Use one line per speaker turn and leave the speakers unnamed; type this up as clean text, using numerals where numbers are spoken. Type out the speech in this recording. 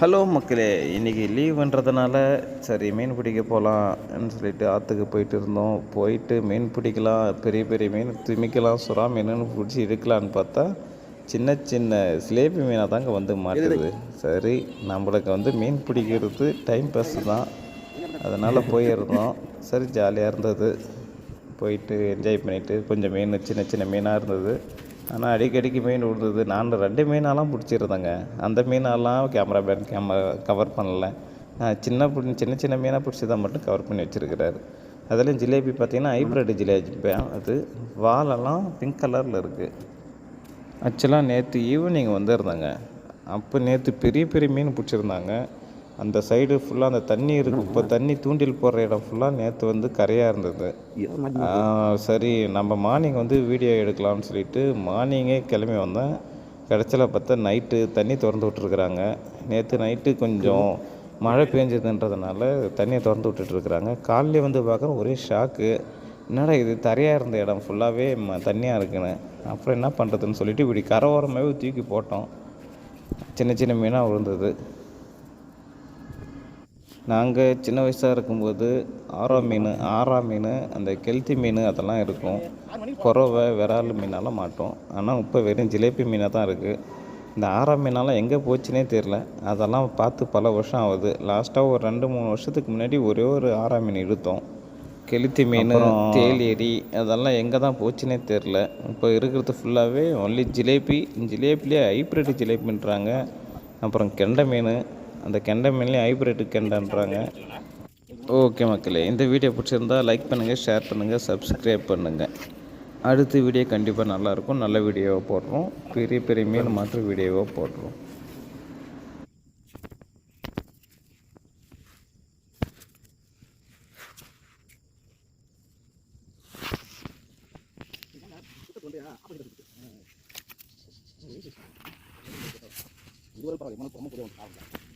Hello மக்களே, இன்றைக்கி லீவுன்றதுனால சரி மீன் பிடிக்க போகலான்னு சொல்லிட்டு ஆற்றுக்கு போயிட்டு இருந்தோம். போயிட்டு மீன் பிடிக்கலாம், பெரிய பெரிய மீன் திமிக்கலாம், சுறா மீனுன்னு பிடிச்சி எடுக்கலான்னு பார்த்தா சின்ன சின்ன சிலேபி மீனாக தாங்க வந்து மாட்டுது. சரி, நம்மளுக்கு வந்து மீன் பிடிக்கிறது டைம் பாஸ் தான், அதனால் போயிருந்தோம். சரி, ஜாலியாக இருந்தது. போயிட்டு என்ஜாய் பண்ணிவிட்டு கொஞ்சம் மீன் சின்ன சின்ன மீனாக இருந்தது. ஆனால் அடிக்கடிக்கு மீன் விழுந்தது. நான் 2 மீனெல்லாம் பிடிச்சிருந்தேங்க. அந்த மீனெல்லாம் கேமரா கவர் பண்ணல. சின்ன சின்ன மீனாக பிடிச்சதை மட்டும் கவர் பண்ணி வச்சுருக்கிறாரு. அதுலேயும் ஜிலேபி பார்த்திங்கன்னா ஹைப்ரிட் ஜிலேபி. அது வாலெல்லாம் பிங்க் கலரில் இருக்குது. ஆக்சுவலாக நேற்று ஈவினிங் வந்திருந்தாங்க. அப்போ நேற்று பெரிய பெரிய மீன் பிடிச்சிருந்தாங்க. அந்த சைடு ஃபுல்லாக அந்த தண்ணி இருக்குது. இப்போ தண்ணி தூண்டில் போடுற இடம் ஃபுல்லாக நேற்று வந்து கரையாக இருந்தது. சரி, நம்ம மார்னிங் வந்து வீடியோ எடுக்கலாம்னு சொல்லிட்டு மார்னிங்கே கிளம்பி வந்தேன். கிடச்சல பார்த்தா நைட்டு தண்ணி திறந்து விட்டுருக்குறாங்க. நேற்று நைட்டு கொஞ்சம் மழை பெஞ்சதுன்றதுனால தண்ணியை திறந்து விட்டுட்டுருக்குறாங்க. காலையில் வந்து பார்க்குறேன், ஒரே ஷாக்கு. என்னடா இது, தரையாக இருந்த இடம் ஃபுல்லாகவே தண்ணியாக இருக்குன்னு. அப்புறம் என்ன பண்ணுறதுன்னு சொல்லிட்டு இப்படி கரை ஓரமாகவே தூக்கி போட்டோம். சின்ன சின்ன மீனாக விழுந்தது. நாங்கள் சின்ன வயசாக இருக்கும்போது ஆரா மீன், அந்த கெளுத்தி மீன் அதெல்லாம் இருக்கும். குறவை, விரால் மீனெல்லாம் மாட்டோம். ஆனால் இப்போ வெறும் ஜிலேபி மீனாக தான் இருக்குது. இந்த ஆரா மீனெல்லாம் எங்கே போச்சுன்னே தெரில. அதெல்லாம் பார்த்து பல வருஷம் ஆகுது. லாஸ்ட்டாக ஒரு 2-3 வருஷத்துக்கு முன்னாடி ஒரே ஒரு ஆரா மீன் எடுத்தோம். கெளுத்தி மீன், தேலேரி அதெல்லாம் எங்கே தான் போச்சுன்னே தெரில. இப்போ இருக்கிறது ஃபுல்லாகவே ஒன்லி ஜிலேபிலே ஹைப்ரிட் ஜிலேபின்றாங்க. அப்புறம் கெண்டை மீன், அந்த கெண்டை மீன்லேயும் ஹைப்ரிட் கெண்டைன்றாங்க. ஓகே மக்களே, இந்த வீடியோ பிடிச்சிருந்தால் லைக் பண்ணுங்கள், ஷேர் பண்ணுங்கள், சப்ஸ்கிரைப் பண்ணுங்கள். அடுத்த வீடியோ கண்டிப்பாக நல்லாயிருக்கும். நல்ல வீடியோவாக போடுறோம். பெரிய பெரிய மீன் மாற்று வீடியோவாக போடுறோம்.
இதுவரை பரவாயில்ல,